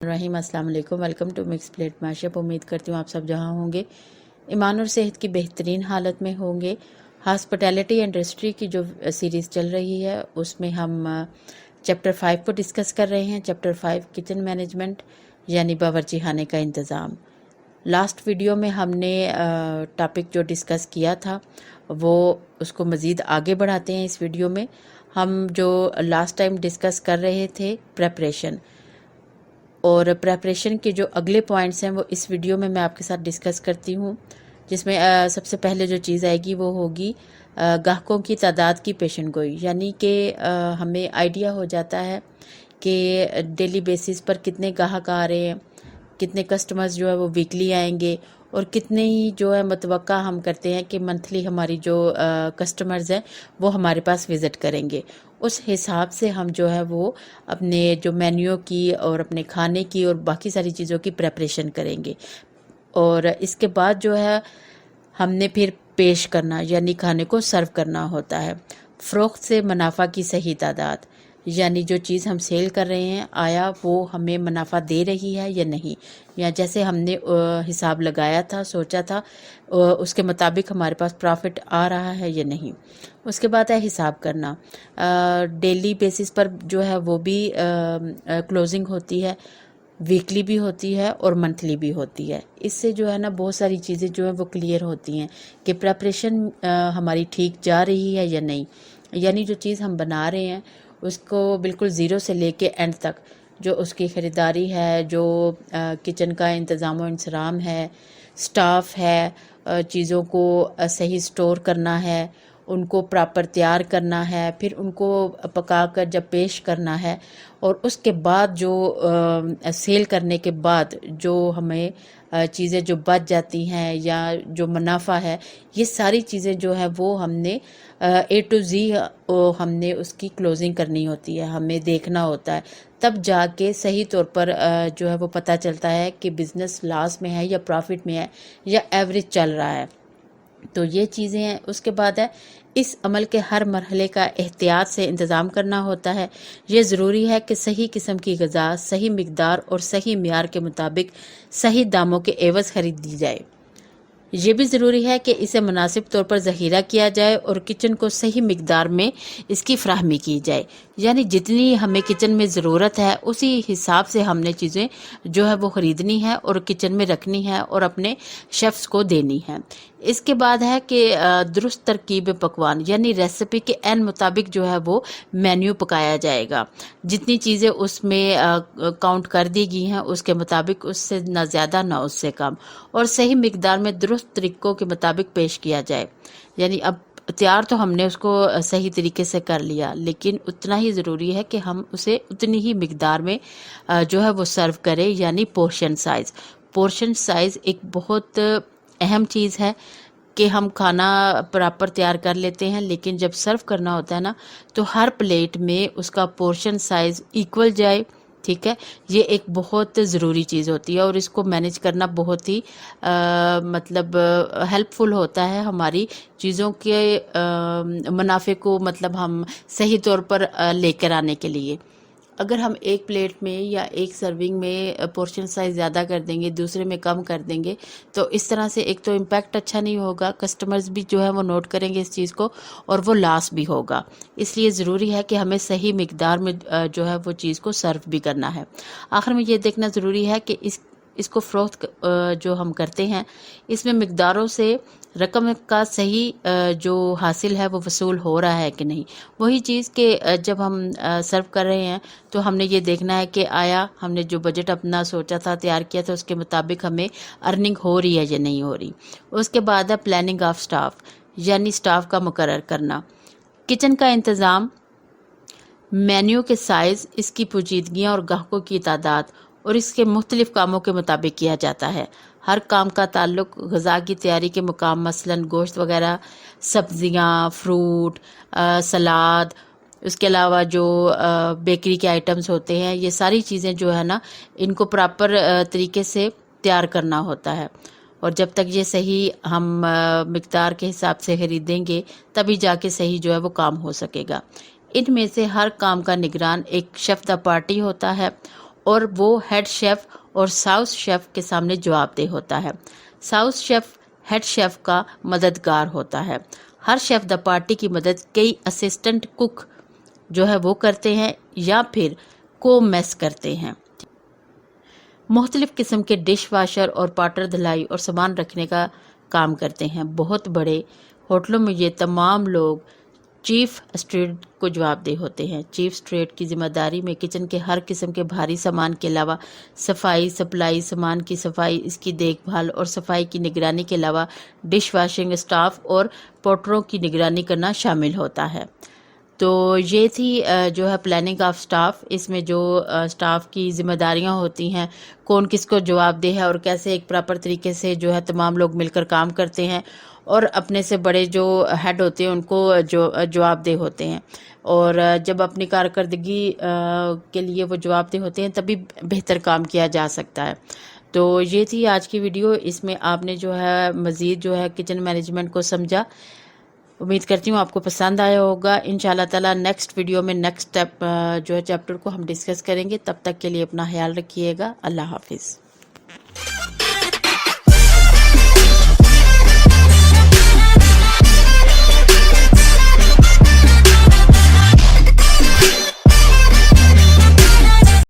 रहीम अस्सलाम वालेकुम। Welcome to mix plate mashup. उम्मीद करती हूँ आप सब जहाँ होंगे ईमान और सेहत की बेहतरीन हालत में होंगे। हॉस्पिटैलिटी इंडस्ट्री की जो सीरीज़ चल रही है उसमें हम चैप्टर 5 को डिस्कस कर रहे हैं। चैप्टर 5 किचन मैनेजमेंट यानी बावर्ची खाने का इंतज़ाम। लास्ट वीडियो में हमने टॉपिक जो डिस्कस किया था वो उसको मज़ीद आगे बढ़ाते हैं। इस वीडियो में हम जो लास्ट टाइम डिस्कस कर रहे थे प्रेपरेशन, और प्रेपरेशन के जो अगले पॉइंट्स हैं वो इस वीडियो में मैं आपके साथ डिस्कस करती हूँ। जिसमें सबसे पहले जो चीज़ आएगी वो होगी ग्राहकों की तादाद की पेशन गोई, यानी कि हमें आइडिया हो जाता है कि डेली बेसिस पर कितने ग्राहक आ रहे हैं, कितने कस्टमर्स जो है वो वीकली आएंगे, और कितने ही जो है मतवक्का हम करते हैं कि मंथली हमारी जो कस्टमर्स हैं वो हमारे पास विज़िट करेंगे। उस हिसाब से हम जो है वो अपने जो मेन्यू की और अपने खाने की और बाकी सारी चीज़ों की प्रेपरेशन करेंगे। और इसके बाद जो है हमने फिर पेश करना यानी खाने को सर्व करना होता है। फ़रोख्त से मुनाफा की सही तादाद, यानी जो चीज़ हम सेल कर रहे हैं आया वो हमें मुनाफा दे रही है या नहीं, या जैसे हमने हिसाब लगाया था, सोचा था, उसके मुताबिक हमारे पास प्रॉफिट आ रहा है या नहीं। उसके बाद है हिसाब करना। डेली बेसिस पर जो है वो भी क्लोजिंग होती है, वीकली भी होती है और मंथली भी होती है। इससे जो है ना बहुत सारी चीज़ें जो है वो क्लियर होती हैं कि प्रेपरेशन हमारी ठीक जा रही है या नहीं, यानी जो चीज़ हम बना रहे हैं उसको बिल्कुल ज़ीरो से लेके एंड तक जो उसकी ख़रीदारी है, जो किचन का इंतज़ाम व इंसराम है, स्टाफ है, चीज़ों को सही स्टोर करना है, उनको प्रॉपर तैयार करना है, फिर उनको पकाकर जब पेश करना है, और उसके बाद जो सेल करने के बाद जो हमें चीज़ें जो बच जाती हैं या जो मुनाफा है, ये सारी चीज़ें जो है वो हमने A to Z हमने उसकी क्लोजिंग करनी होती है, हमें देखना होता है। तब जाके सही तौर पर जो है वो पता चलता है कि बिज़नेस लॉस में है या प्रॉफिट में है या एवरेज चल रहा है। तो ये चीज़ें हैं। उसके बाद है इस अमल के हर मरहले का एहतियात से इंतज़ाम करना होता है। ये ज़रूरी है कि सही किस्म की ग़िज़ा सही मिकदार और सही मियार के मुताबिक सही दामों के एवज़ खरीद दी जाए। ये भी ज़रूरी है कि इसे मुनासिब तौर पर ज़ख़ीरा किया जाए और किचन को सही मिकदार में इसकी फ़राहमी की जाए, यानी जितनी हमें किचन में ज़रूरत है उसी हिसाब से हमने चीज़ें जो है वो ख़रीदनी है और किचन में रखनी है और अपने शेफ़्स को देनी है। इसके बाद है कि दुरुस्त तरकीब पकवान, यानी रेसिपी के एन मुताबिक जो है वो मेन्यू पकाया जाएगा। जितनी चीज़ें उसमें काउंट कर दी गई हैं उसके मुताबिक, उससे ना ज़्यादा ना उससे कम, और सही मिकदार में दुरुस्त तरीक़ों के मुताबिक पेश किया जाए। यानी अब तैयार तो हमने उसको सही तरीके से कर लिया, लेकिन उतना ही ज़रूरी है कि हम उसे उतनी ही मिकदार में जो है वो सर्व करें, यानी पोर्शन साइज़। पोर्शन साइज़ एक बहुत अहम चीज़ है कि हम खाना प्रॉपर तैयार कर लेते हैं, लेकिन जब सर्व करना होता है ना तो हर प्लेट में उसका पोर्शन साइज़ इक्वल जाए। ठीक है, ये एक बहुत ज़रूरी चीज़ होती है और इसको मैनेज करना बहुत ही मतलब हेल्पफुल होता है हमारी चीज़ों के मुनाफे को, मतलब हम सही तौर पर लेकर आने के लिए। अगर हम एक प्लेट में या एक सर्विंग में पोर्शन साइज़ ज़्यादा कर देंगे, दूसरे में कम कर देंगे, तो इस तरह से एक तो इम्पैक्ट अच्छा नहीं होगा, कस्टमर्स भी जो है वो नोट करेंगे इस चीज़ को, और वो लॉस भी होगा। इसलिए ज़रूरी है कि हमें सही मिकदार में जो है वो चीज़ को सर्व भी करना है। आखिर में ये देखना ज़रूरी है कि इसको फ़रोख्त जो हम करते हैं इसमें मिकदारों से रकम का सही जो हासिल है वो वसूल हो रहा है कि नहीं। वही चीज़ कि जब हम सर्व कर रहे हैं तो हमने ये देखना है कि आया हमने जो बजट अपना सोचा था, तैयार किया था, उसके मुताबिक हमें अर्निंग हो रही है या नहीं हो रही। उसके बाद है प्लानिंग ऑफ स्टाफ, यानी स्टाफ का मुकर्रर करना। किचन का इंतज़ाम मेन्यू के साइज़, इसकी पोजीदगियाँ और ग्राहकों की तादाद और इसके मुख्तलिफ़ कामों के मुताबिक किया जाता है। हर काम का ताल्लुक ग़िज़ा की तैयारी के मुकाम, मसलन गोश्त वग़ैरह, सब्ज़ियाँ, फ्रूट, सलाद, उसके अलावा जो बेकरी के आइटम्स होते हैं, ये सारी चीज़ें जो है ना इनको प्रॉपर तरीके से तैयार करना होता है। और जब तक ये सही हम मिकदार के हिसाब से ख़रीदेंगे तभी जाके सही जो है वो काम हो सकेगा। इनमें से हर काम का निगरान एक शेफ़ द पार्टी होता है اور وہ ہیڈ شیف اور ساؤس شیف کے سامنے جواب دہ ہوتا ہے۔ ساؤس شیف ہیڈ شیف کا مددگار ہوتا ہے۔ ہر شیف دا پارٹی کی مدد کئی اسسٹنٹ کک جو ہے وہ کرتے ہیں یا پھر کو میس کرتے ہیں۔ مختلف قسم کے ڈش واشر اور پاٹر دھلائی اور سامان رکھنے کا کام کرتے ہیں۔ بہت بڑے ہوٹلوں میں یہ تمام لوگ چیف اسٹیورڈ کو جواب دہ ہوتے ہیں۔ چیف اسٹیورڈ کی ذمہ داری میں کچن کے ہر قسم کے بھاری سامان کے علاوہ صفائی، سپلائی، سامان کی صفائی، اس کی دیکھ بھال اور صفائی کی نگرانی کے علاوہ ڈش واشنگ اسٹاف اور پورٹروں کی نگرانی کرنا شامل ہوتا ہے۔ تو یہ تھی جو ہے پلاننگ آف سٹاف۔ اس میں جو سٹاف کی ذمہ داریاں ہوتی ہیں، کون کس کو جواب دہ ہے اور کیسے ایک پراپر طریقے سے جو ہے تمام لوگ مل کر کام کرتے ہیں اور اپنے سے بڑے جو ہیڈ ہوتے ہیں ان کو جو جواب دہ ہوتے ہیں، اور جب اپنی کارکردگی کے لیے وہ جواب دہ ہوتے ہیں تبھی بہتر کام کیا جا سکتا ہے۔ تو یہ تھی آج کی ویڈیو۔ اس میں آپ نے جو ہے مزید جو ہے کچن مینجمنٹ کو سمجھا۔ امید کرتی ہوں آپ کو پسند آیا ہوگا۔ انشاءاللہ تعالی نیکسٹ ویڈیو میں نیکسٹ جو ہے چیپٹر کو ہم ڈسکس کریں گے۔ تب تک کے لیے اپنا خیال رکھیے گا۔ اللہ حافظ۔